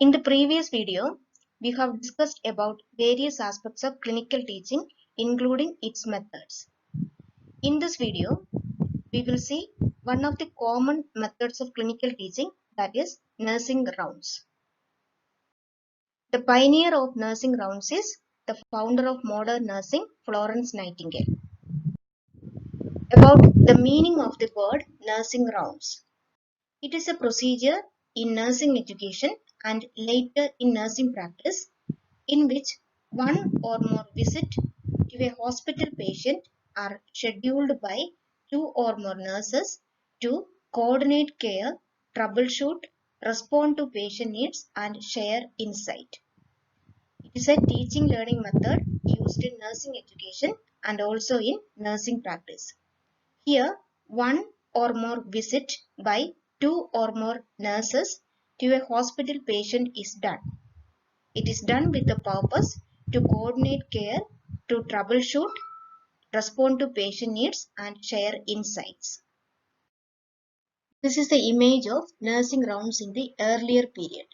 In the previous video, we have discussed about various aspects of clinical teaching, including its methods. In this video, we will see one of the common methods of clinical teaching, that is nursing rounds. The pioneer of nursing rounds is the founder of modern nursing, Florence Nightingale. About the meaning of the word nursing rounds. It is a procedure in nursing education and later in nursing practice in which one or more visits to a hospital patient are scheduled by two or more nurses to coordinate care, troubleshoot, respond to patient needs, and share insight. It is a teaching learning method used in nursing education and also in nursing practice. Here, one or more visit by two or more nurses to a hospital patient is done. It is done with the purpose to coordinate care, to troubleshoot, respond to patient needs, and share insights. This is the image of nursing rounds in the earlier period.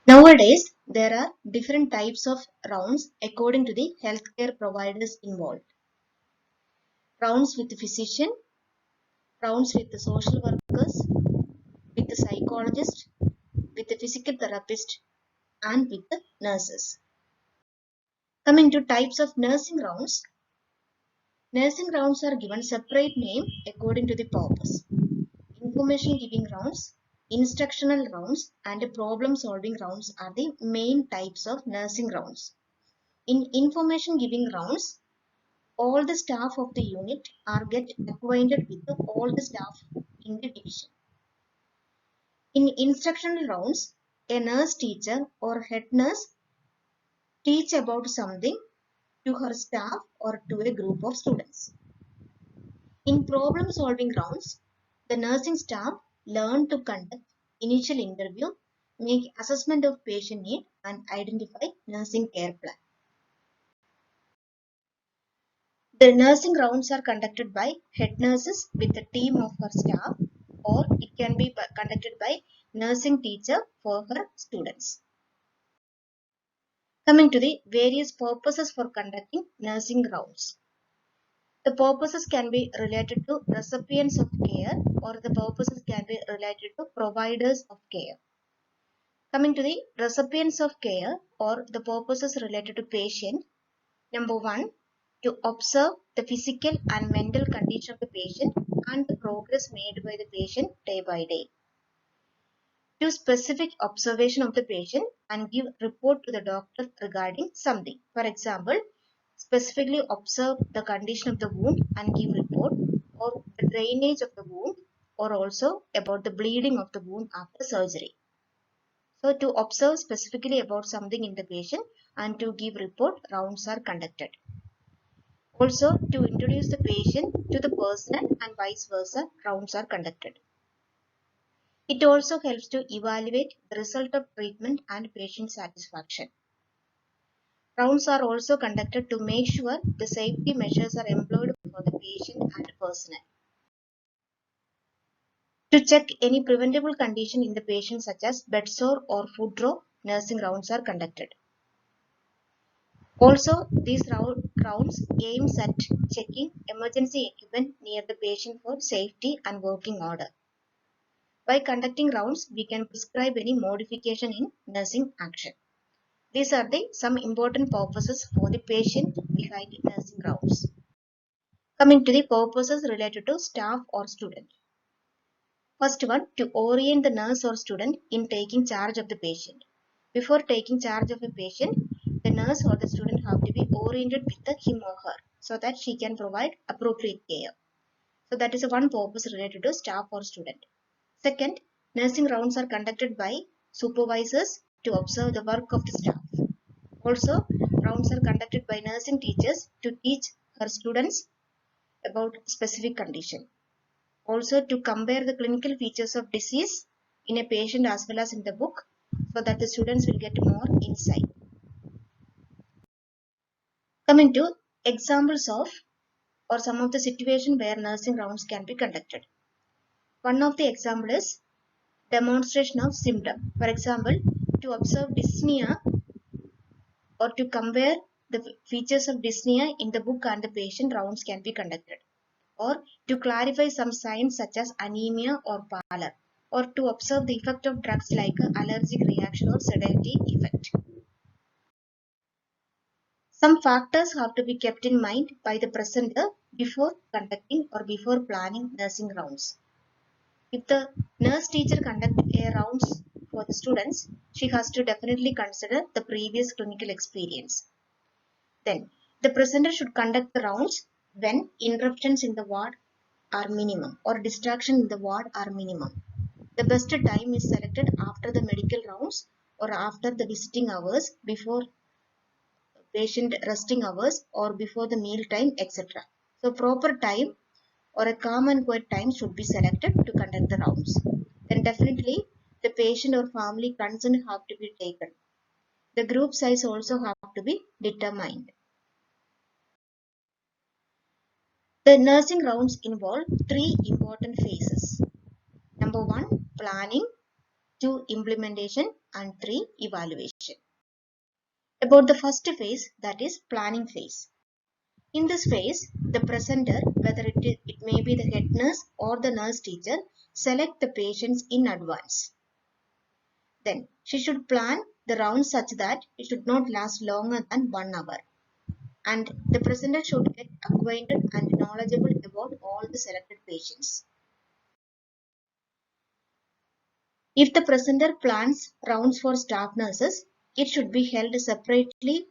Nowadays, there are different types of rounds according to the healthcare providers involved. Rounds with the physician, rounds with the social workers, with the psychologist, with the physical therapist, and with the nurses. Coming to types of nursing rounds. Nursing rounds are given separate name according to the purpose. Information giving rounds, instructional rounds, and problem solving rounds are the main types of nursing rounds. In information giving rounds, all the staff of the unit are get acquainted with all the staff in the division. In instructional rounds, a nurse teacher or head nurse teach about something to her staff or to a group of students. In problem solving rounds, the nursing staff learn to conduct initial interview, make assessment of patient need, and identify nursing care plan. The nursing rounds are conducted by head nurses with a team of her staff, or it can be conducted by nursing teacher for her students. Coming to the various purposes for conducting nursing rounds. The purposes can be related to recipients of care, or the purposes can be related to providers of care. Coming to the recipients of care, or the purposes related to patient. Number one, to observe the physical and mental condition of the patient and the progress made by the patient day by day. Do specific observation of the patient and give report to the doctor regarding something. For example, specifically observe the condition of the wound and give report, or the drainage of the wound, or also about the bleeding of the wound after surgery. So to observe specifically about something in the patient and to give report, rounds are conducted. Also, to introduce the patient to the person and vice versa, rounds are conducted. It also helps to evaluate the result of treatment and patient satisfaction. Rounds are also conducted to make sure the safety measures are employed for the patient and personnel. To check any preventable condition in the patient such as bedsore or foot drop, nursing rounds are conducted. Also, these rounds aims at checking emergency equipment near the patient for safety and working order. By conducting rounds, we can prescribe any modification in nursing action. These are the some important purposes for the patient behind the nursing rounds. Coming to the purposes related to staff or student. First one, to orient the nurse or student in taking charge of the patient. Before taking charge of a patient, the nurse or the student have to be oriented with him or her so that she can provide appropriate care. So that is one purpose related to staff or student. Second, nursing rounds are conducted by supervisors to observe the work of the staff. Also, rounds are conducted by nursing teachers to teach her students about specific condition. Also, to compare the clinical features of disease in a patient as well as in the book so that the students will get more insight. Coming to examples of or some of the situation where nursing rounds can be conducted. One of the example is demonstration of symptom. For example, to observe dyspnea or to compare the features of dyspnea in the book and the patient, rounds can be conducted. Or to clarify some signs such as anemia or pallor, or to observe the effect of drugs like allergic reaction or sedative effect. Some factors have to be kept in mind by the presenter before conducting or before planning nursing rounds. If the nurse teacher conducts a rounds for the students, she has to definitely consider the previous clinical experience. Then, the presenter should conduct the rounds when interruptions in the ward are minimum or distraction in the ward are minimum. The best time is selected after the medical rounds or after the visiting hours, before patient resting hours or before the meal time, etc. So proper time or a calm and quiet time should be selected to conduct the rounds. Then definitely the patient or family consent have to be taken. The group size also have to be determined. The nursing rounds involve three important phases. Number 1, planning, 2, implementation, and 3, evaluation. About the first phase, that is planning phase. In this phase, the presenter, whether it may be the head nurse or the nurse teacher, select the patients in advance. Then she should plan the rounds such that it should not last longer than 1 hour. And the presenter should get acquainted and knowledgeable about all the selected patients. If the presenter plans rounds for staff nurses, it should be held separately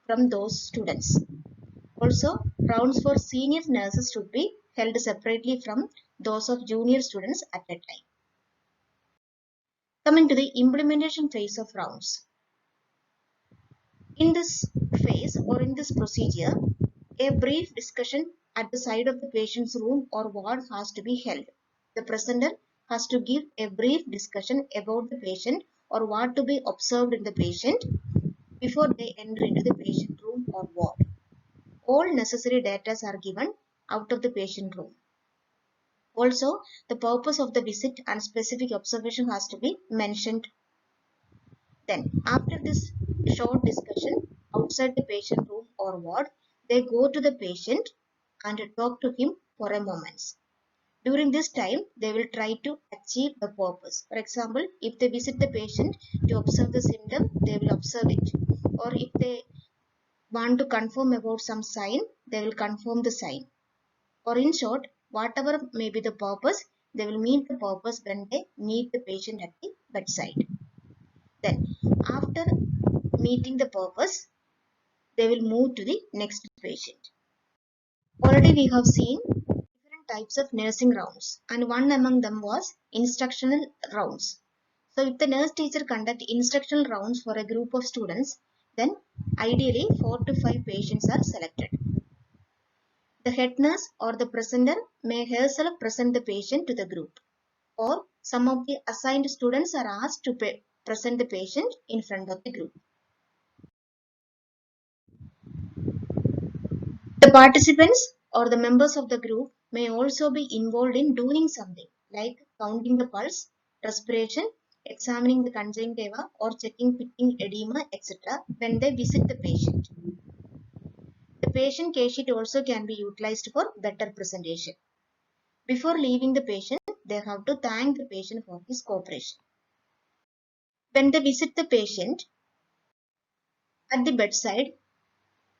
from those students. Also, rounds for senior nurses should be held separately from those of junior students at a time. Coming to the implementation phase of rounds. In this phase or in this procedure, a brief discussion at the side of the patient's room or ward has to be held. The presenter has to give a brief discussion about the patient or what to be observed in the patient before they enter into the patient room or ward. All necessary data are given out of the patient room. Also, the purpose of the visit and specific observation has to be mentioned. Then, after this short discussion outside the patient room or ward, they go to the patient and talk to him for a moment. During this time, they will try to achieve the purpose. For example, if they visit the patient to observe the symptom, they will observe it. Or if they want to confirm about some sign, they will confirm the sign. Or in short, whatever may be the purpose, they will meet the purpose when they meet the patient at the bedside. Then, after meeting the purpose, they will move to the next patient. Already we have seen different types of nursing rounds, and one among them was instructional rounds. So if the nurse teacher conduct instructional rounds for a group of students, then ideally 4 to 5 patients are selected. The head nurse or the presenter may herself present the patient to the group, or some of the assigned students are asked to present the patient in front of the group. The participants or the members of the group may also be involved in doing something like counting the pulse, respiration, examining the conjunctiva, or checking pitting edema, etc. when they visit the patient. The patient case sheet also can be utilized for better presentation. Before leaving the patient, they have to thank the patient for his cooperation. When they visit the patient at the bedside,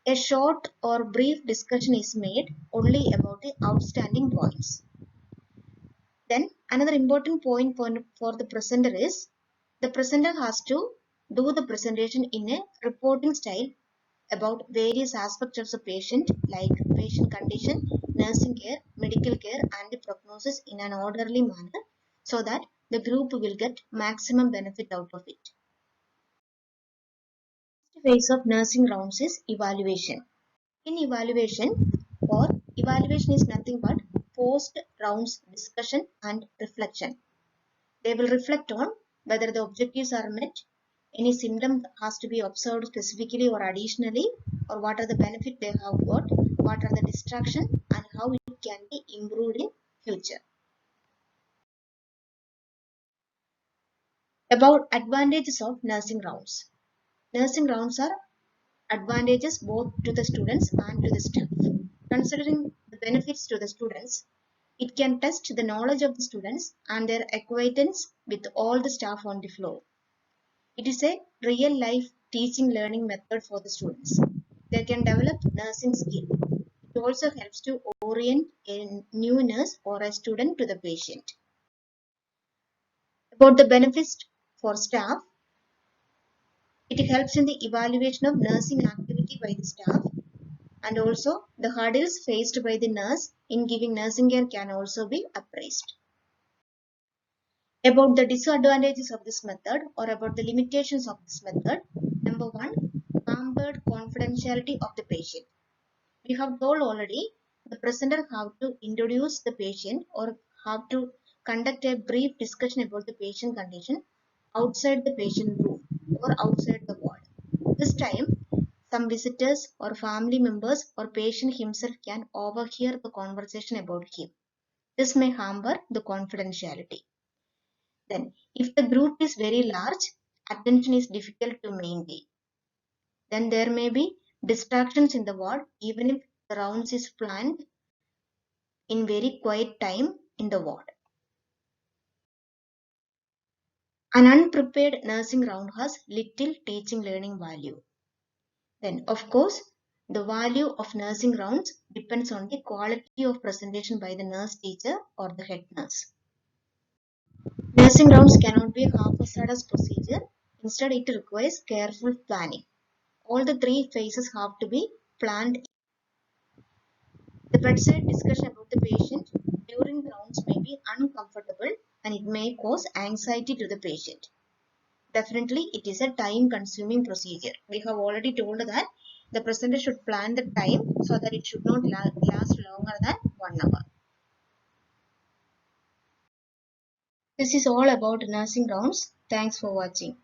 a short or brief discussion is made only about the outstanding points. Then another important point for the presenter is the presenter has to do the presentation in a reporting style about various aspects of the patient like patient condition, nursing care, medical care and the prognosis in an orderly manner so that the group will get maximum benefit out of it. The phase of nursing rounds is evaluation. In evaluation is nothing but post rounds discussion and reflection. They will reflect on whether the objectives are met, any symptom has to be observed specifically or additionally, or what are the benefits they have got, what are the distractions, and how it can be improved in future. About advantages of nursing rounds. Nursing rounds are advantages both to the students and to the staff. Considering the benefits to the students, it can test the knowledge of the students and their acquaintance with all the staff on the floor. It is a real life teaching learning method for the students. They can develop nursing skill. It also helps to orient a new nurse or a student to the patient. About the benefits for staff, it helps in the evaluation of nursing activity by the staff, and also the hurdles faced by the nurse in giving nursing care can also be appraised. About the disadvantages of this method or about the limitations of this method. Number one, hampered confidentiality of the patient. We have told already the presenter have to introduce the patient or have to conduct a brief discussion about the patient condition outside the patient room or outside the ward. This time, some visitors or family members or patient himself can overhear the conversation about him. This may hamper the confidentiality. Then, if the group is very large, attention is difficult to maintain. Then there may be distractions in the ward even if the rounds is planned in very quiet time in the ward. An unprepared nursing round has little teaching learning value. Then, of course, the value of nursing rounds depends on the quality of presentation by the nurse teacher or the head nurse. Nursing rounds cannot be a haphazard procedure. Instead, it requires careful planning. All the three phases have to be planned. The bedside discussion about the patient during the rounds may be uncomfortable and it may cause anxiety to the patient. Definitely, it is a time-consuming procedure. We have already told that the presenter should plan the time so that it should not last longer than 1 hour. This is all about nursing rounds. Thanks for watching.